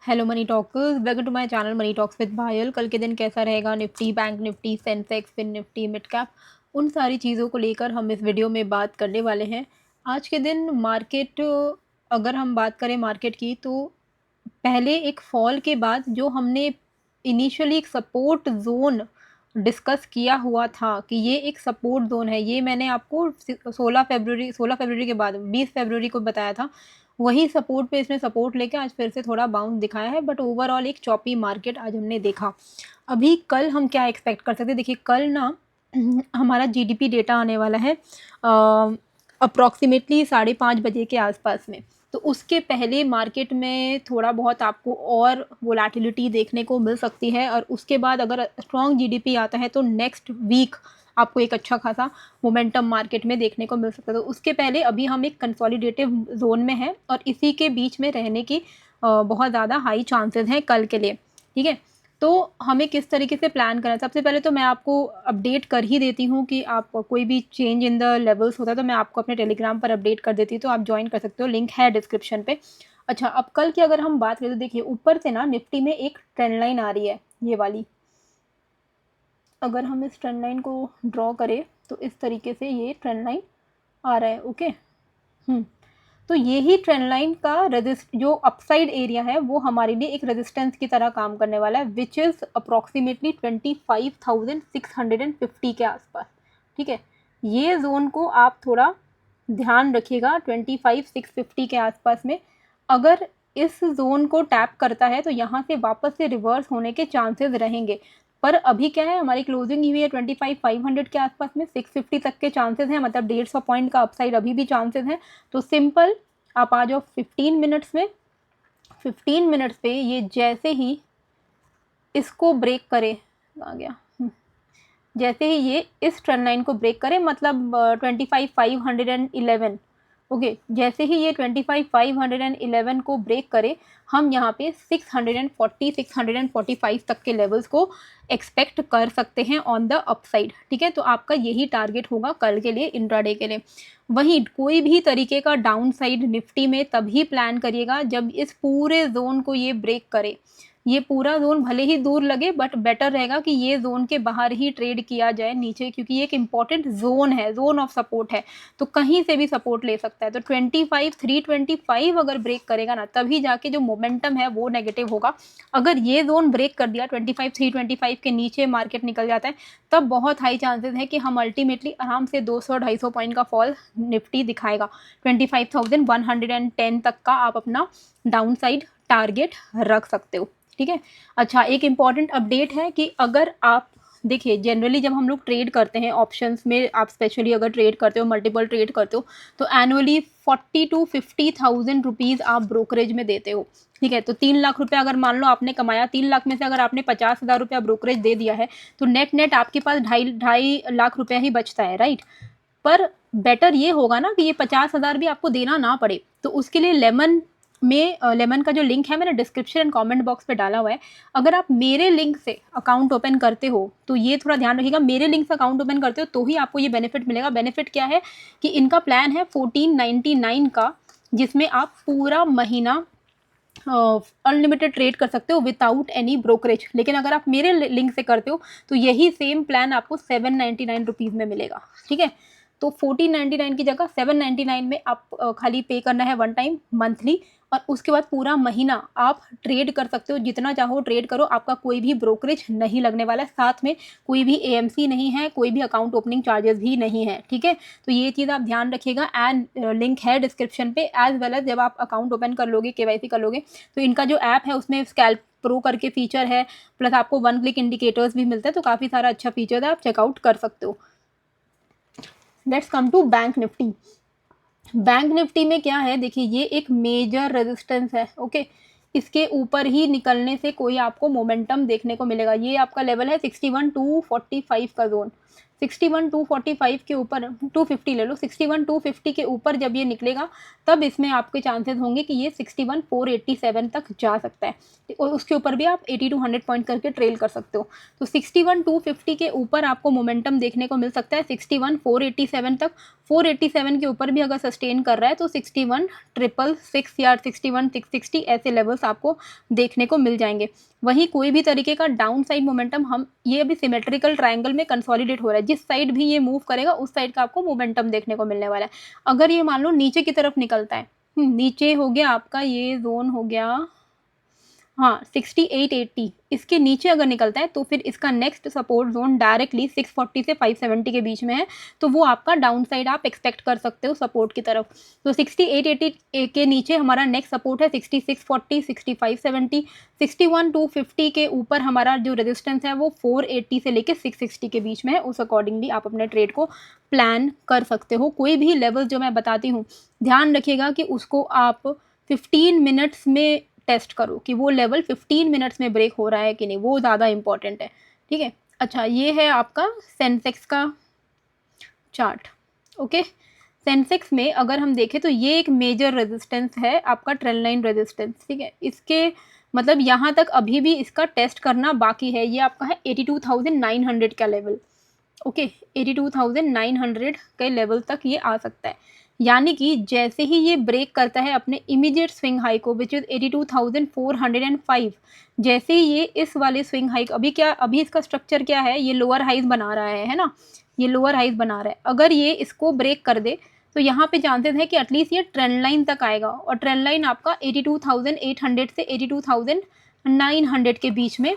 Hello money talkers, welcome to my channel money talks with Payal. कल के दिन कैसा रहेगा, Nifty, bank Nifty, Sensex, fin Nifty, mid cap, उन सारी चीज़ों को लेकर हम इस वीडियो में बात करने वाले हैं। आज के दिन मार्केट, अगर हम बात करें मार्केट की, तो पहले एक फॉल के बाद जो हमने इनिशियली एक सपोर्ट जोन डिस्कस किया हुआ था कि ये एक सपोर्ट जोन है, ये मैंने आपको 16 फरवरी के बाद 20 फरवरी को बताया था। वही सपोर्ट पे इसने सपोर्ट लेके आज फिर से थोड़ा बाउंस दिखाया है, बट ओवरऑल एक चॉपी मार्केट आज हमने देखा। अभी कल हम क्या एक्सपेक्ट कर सकते हैं? देखिए कल ना हमारा जीडीपी डेटा आने वाला है अप्रॉक्सीमेटली 5:30 बजे के आसपास में। तो उसके पहले मार्केट में थोड़ा बहुत आपको और वोलेटिलिटी देखने को मिल सकती है, और उसके बाद अगर स्ट्रॉन्ग जीडीपी आता है तो नेक्स्ट वीक आपको एक अच्छा खासा मोमेंटम मार्केट में देखने को मिल सकता है। तो उसके पहले अभी हम एक कंसोलिडेटिव जोन में हैं और इसी के बीच में रहने की बहुत ज़्यादा हाई चांसेस हैं कल के लिए। ठीक है, तो हमें किस तरीके से प्लान करना है? सबसे पहले तो मैं आपको अपडेट कर ही देती हूँ कि आप कोई भी चेंज इन द लेवल्स होता है तो मैं आपको अपने टेलीग्राम पर अपडेट कर देती हूँ, तो आप ज्वाइन कर सकते हो, लिंक है डिस्क्रिप्शन पे। अच्छा, अब कल की अगर हम बात करें तो देखिए ऊपर से ना निफ्टी में एक ट्रेंड लाइन आ रही है, ये वाली। अगर हम इस ट्रेंड लाइन को ड्रॉ करें तो इस तरीके से ये ट्रेंड लाइन आ रहा है। ओके, तो यही ट्रेंड लाइन का जो अपसाइड एरिया है वो हमारे लिए एक रेजिस्टेंस की तरह काम करने वाला है, विच इज़ अप्रॉक्सीमेटली 25,650 के आसपास। ठीक है, ये जोन को आप थोड़ा ध्यान रखिएगा, 25,650 के आसपास में अगर इस जोन को टैप करता है तो यहाँ से वापस से रिवर्स होने के चांसेस रहेंगे। पर अभी क्या है, हमारी क्लोजिंग हुई है 25,500 के आसपास में, 650 तक के चांसेस हैं, मतलब 150 पॉइंट का अपसाइड अभी भी चांसेस हैं। तो सिंपल आप आ जाओ 15 मिनट्स में। 15 मिनट्स पे ये जैसे ही इसको ब्रेक करे, आ गया, जैसे ही ये इस ट्रेंड लाइन को ब्रेक करे, मतलब 25,511, ओके, जैसे ही ये 25,511 को ब्रेक करे, हम यहाँ पे 640 645 तक के लेवल्स को एक्सपेक्ट कर सकते हैं ऑन द अपसाइड। ठीक है, तो आपका यही टारगेट होगा कल के लिए, इंट्राडे के लिए। वहीं कोई भी तरीके का डाउन साइड निफ्टी में तभी प्लान करिएगा जब इस पूरे जोन को ये ब्रेक करे। ये पूरा जोन भले ही दूर लगे, बट बेटर रहेगा कि ये जोन के बाहर ही ट्रेड किया जाए नीचे, क्योंकि ये एक इंपॉर्टेंट जोन है, जोन ऑफ सपोर्ट है, तो कहीं से भी सपोर्ट ले सकता है। तो 25,325 अगर ब्रेक करेगा ना, तभी जाके जो मोमेंटम है वो नेगेटिव होगा। अगर ये जोन ब्रेक कर दिया, 25,325 के नीचे मार्केट निकल जाता है, तब बहुत हाई चांसेस है कि हम अल्टीमेटली आराम से 200-250 पॉइंट का फॉल निफ्टी दिखाएगा। 25,110 तक का आप अपना डाउन साइड टारगेट रख सकते हो। ठीक है, अच्छा, एक इम्पॉर्टेंट अपडेट है कि अगर आप देखिए, जनरली जब हम लोग ट्रेड करते हैं ऑप्शंस में, आप स्पेशली अगर ट्रेड करते हो, मल्टीपल ट्रेड करते हो, तो एनुअली 40,000 to 50,000 रुपीज़ आप ब्रोकरेज में देते हो। ठीक है, तो 3 लाख रुपया अगर मान लो आपने कमाया, 3 लाख में से अगर आपने 50,000 रुपया ब्रोकरेज दे दिया है, तो नेट नेट आपके पास 2.5 लाख रुपया ही बचता है, राइट। पर बेटर ये होगा ना कि ये 50,000 भी आपको देना ना पड़े, तो उसके लिए लेमन का जो लिंक है मैंने डिस्क्रिप्शन एंड कमेंट बॉक्स पे डाला हुआ है। अगर आप मेरे लिंक से अकाउंट ओपन करते हो तो ये थोड़ा ध्यान रखिएगा, मेरे लिंक से अकाउंट ओपन करते हो तो ही आपको ये बेनिफिट मिलेगा। बेनिफिट क्या है कि इनका प्लान है 1499 का, जिसमें आप पूरा महीना अनलिमिटेड ट्रेड कर सकते हो विदाउट एनी ब्रोकरेज। लेकिन अगर आप मेरे लिंक से करते हो तो यही सेम प्लान आपको 799 रुपीज़ में मिलेगा। ठीक है, तो 1499 की जगह 799 में आप खाली पे करना है वन टाइम मंथली, और उसके बाद पूरा महीना आप ट्रेड कर सकते हो, जितना चाहो ट्रेड करो, आपका कोई भी ब्रोकरेज नहीं लगने वाला है, साथ में कोई भी एएमसी नहीं है, कोई भी अकाउंट ओपनिंग चार्जेस भी नहीं है। ठीक है, तो ये चीज़ आप ध्यान रखिएगा, एंड लिंक है डिस्क्रिप्शन पे। एज वेल एज जब आप अकाउंट ओपन कर लोगे, केवाईसी कर लोगे, तो इनका जो ऐप है उसमें स्कैल्प प्रो करके फीचर है, प्लस आपको 1 क्लिक इंडिकेटर्स भी मिलते हैं, तो काफ़ी सारा अच्छा फीचर है, आप चेकआउट कर सकते हो। Let's come to bank Nifty. Bank Nifty में क्या है, देखिए ये एक मेजर रेजिस्टेंस है। ओके, इसके ऊपर ही निकलने से कोई आपको मोमेंटम देखने को मिलेगा। ये आपका लेवल है 61 to 45 का जोन। 61,245 के ऊपर 250 ले लो, 61,250 के ऊपर जब ये निकलेगा तब इसमें आपके चांसेस होंगे कि ये 61,487 तक जा सकता है, और उसके ऊपर भी आप 80 to 100 पॉइंट करके ट्रेल कर सकते हो। तो 61,250 के ऊपर आपको मोमेंटम देखने को मिल सकता है 61,487 तक। 487 के ऊपर भी अगर सस्टेन कर रहा है तो 61,666 या 61,660 ऐसे लेवल्स आपको देखने को मिल जाएंगे। वहीं कोई भी तरीके का डाउन साइड मोमेंटम, हम ये अभी सिमेट्रिकल ट्रायंगल में कंसोलिडेट हो रहा है, जिस साइड भी ये मूव करेगा उस साइड का आपको मोमेंटम देखने को मिलने वाला है। अगर ये मान लो नीचे की तरफ निकलता है, नीचे हो गया आपका ये जोन हो गया, हाँ 6880, इसके नीचे अगर निकलता है तो फिर इसका नेक्स्ट सपोर्ट जोन डायरेक्टली 640 से 570 के बीच में है, तो वो आपका डाउन साइड आप एक्सपेक्ट कर सकते हो सपोर्ट की तरफ। तो 6880 के नीचे हमारा नेक्स्ट सपोर्ट है 6640, 6570, 61,250 के ऊपर हमारा जो रेजिस्टेंस है वो 480 से लेके 660 के बीच में है। उस अकॉर्डिंगली आप अपने ट्रेड को प्लान कर सकते हो। कोई भी लेवल जो मैं बताती हूँ ध्यान रखिएगा कि उसको आप 15 मिनट्स में टेस्ट करो कि वो लेवल 15 मिनट्स में ब्रेक हो रहा है कि नहीं, वो ज़्यादा इंपॉर्टेंट है, ठीक है। अच्छा, ये है आपका सेंसेक्स का चार्ट। ओके, सेंसेक्स में अगर हम देखें तो ये एक मेजर रेजिस्टेंस है आपका, ट्रेंड लाइन रेजिस्टेंस, ठीक है। इसके मतलब यहाँ तक अभी भी इसका टेस्ट करना बाकी है। ये आपका है 82,900 का लेवल। ओके, 82,900 के लेवल तक ये आ सकता है, यानी कि जैसे ही ये ब्रेक करता है अपने इमीडिएट स्विंग हाई को विच इज़ 82,405, जैसे ही ये इस वाले स्विंग हाई, अभी इसका स्ट्रक्चर क्या है, ये लोअर हाइज बना रहा है ना, ये लोअर हाइज बना रहा है। अगर ये इसको ब्रेक कर दे तो यहाँ पे चांसेस है कि एटलीस्ट ये ट्रेंड लाइन तक आएगा, और ट्रेंड लाइन आपका 82,800 से 82,900 के बीच में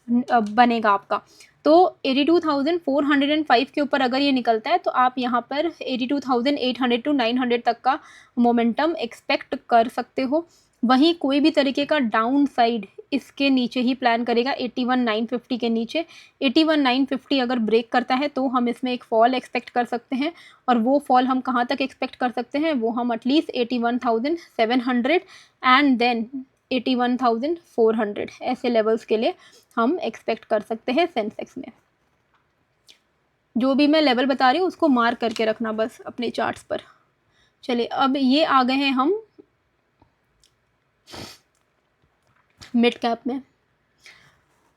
बनेगा आपका। तो 82,405 के ऊपर अगर ये निकलता है तो आप यहाँ पर 82,800 to 900 तक का मोमेंटम एक्सपेक्ट कर सकते हो। वहीं कोई भी तरीके का डाउन साइड इसके नीचे ही प्लान करेगा, 81,950 के नीचे। 81,950 अगर ब्रेक करता है तो हम इसमें एक फॉल एक्सपेक्ट कर सकते हैं, और वो फॉल हम कहाँ तक एक्सपेक्ट कर सकते हैं, वो हम एटलीस्ट 81,700 एंड देन 81,400 ऐसे लेवल्स के लिए हम एक्सपेक्ट कर सकते हैं सेंसेक्स में। जो भी मैं लेवल बता रही हूँ उसको मार्क करके रखना बस अपने चार्ट्स पर। चलिए, अब ये आ गए हैं हम मिड कैप में।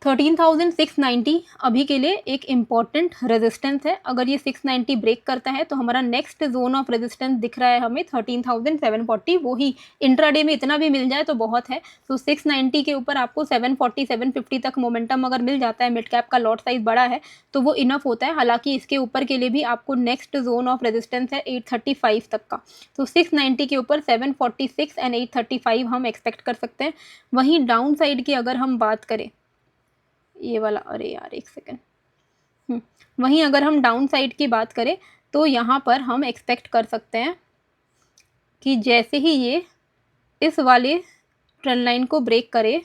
13,690 अभी के लिए एक इम्पॉर्टेंट रेजिस्टेंस है। अगर ये 690 ब्रेक करता है तो हमारा नेक्स्ट जोन ऑफ रेजिस्टेंस दिख रहा है हमें 13,740। वो ही इंट्राडे में इतना भी मिल जाए तो बहुत है। तो 690 के ऊपर आपको 740 750 तक मोमेंटम अगर मिल जाता है, मिड कैप का लॉट साइज बड़ा है तो वो इनफ होता है। हालांकि इसके ऊपर के लिए भी आपको नेक्स्ट जोन ऑफ रेजिस्टेंस है 835 तक का। तो 690 के ऊपर 746 एंड 835 हम एक्सपेक्ट कर सकते हैं। वहीं डाउन साइड की अगर हम बात करें, ये वाला, अरे यार एक सेकेंड, वहीं अगर हम डाउन साइड की बात करें तो यहाँ पर हम एक्सपेक्ट कर सकते हैं कि जैसे ही ये इस वाले ट्रेंड लाइन को ब्रेक करे,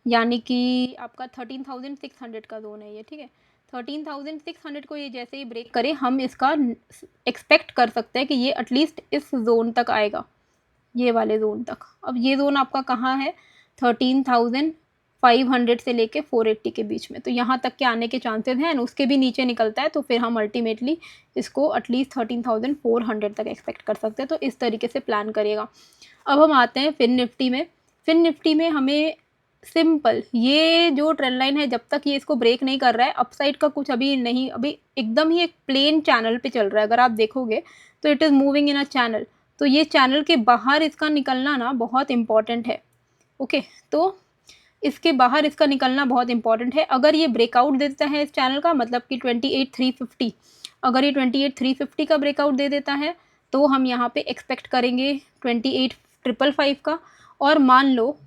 यानी कि आपका 13,600 का जोन है ये, ठीक है। 13,600 को ये जैसे ही ब्रेक करे हम इसका एक्सपेक्ट कर सकते हैं कि ये एटलीस्ट इस जोन तक आएगा, ये वाले जोन तक। अब ये जोन आपका कहाँ है, 13,500 से लेके 480 के बीच में। तो यहाँ तक के आने के चांसेस हैं, एंड उसके भी नीचे निकलता है तो फिर हम अल्टीमेटली इसको एटलीस्ट 13,400 तक एक्सपेक्ट कर सकते हैं। तो इस तरीके से प्लान करिएगा। अब हम आते हैं फिन निफ्टी में। फिन निफ्टी में हमें सिंपल ये जो ट्रेंड लाइन है, जब तक ये इसको ब्रेक नहीं कर रहा है, अपसाइड का कुछ अभी नहीं, अभी एकदम ही एक प्लेन चैनल पे चल रहा है। अगर आप देखोगे तो it is moving in a channel. तो ये चैनल के बाहर इसका निकलना ना बहुत इम्पॉर्टेंट है। ओके, तो इसके बाहर इसका निकलना बहुत इंपॉर्टेंट है। अगर ये ब्रेकआउट देता है इस चैनल का, मतलब कि 28,350, अगर ये 28,350 का ब्रेकआउट दे देता है तो हम यहाँ पे एक्सपेक्ट करेंगे 28,555 का। और मान लो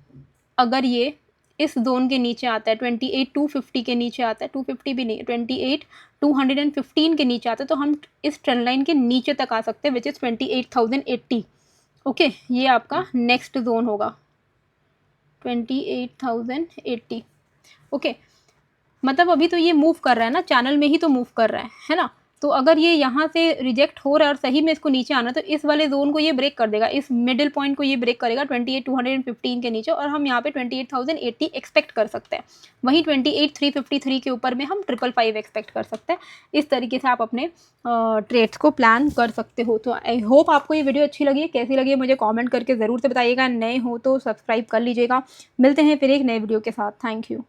अगर ये इस जोन के नीचे आता है, 28,250 के नीचे आता है, 250 भी नहीं, 28,215 के नीचे आता है, तो हम इस ट्रेंड लाइन के नीचे तक आ सकते हैं विच इज़ 28,080। ओके, ये आपका नेक्स्ट जोन होगा 28,080। ओके, मतलब अभी तो ये मूव कर रहा है ना, चैनल में ही तो मूव कर रहा है ना। तो अगर ये यहाँ से रिजेक्ट हो रहा है और सही में इसको नीचे आना, तो इस वाले ज़ोन को ये ब्रेक कर देगा, इस मिडिल पॉइंट को ये ब्रेक करेगा 28,215 के नीचे, और हम यहाँ पे 28,080 एक्सपेक्ट कर सकते हैं। वहीं 28,353 के ऊपर में हम 555 एक्सपेक्ट कर सकते हैं। इस तरीके से आप अपने ट्रेड्स को प्लान कर सकते हो। तो आई होप आपको ये वीडियो अच्छी लगी है। कैसी लगी है मुझे कमेंट करके ज़रूर से बताइएगा। नए हो तो सब्सक्राइब कर लीजिएगा। मिलते हैं फिर एक नए वीडियो के साथ। Thank you.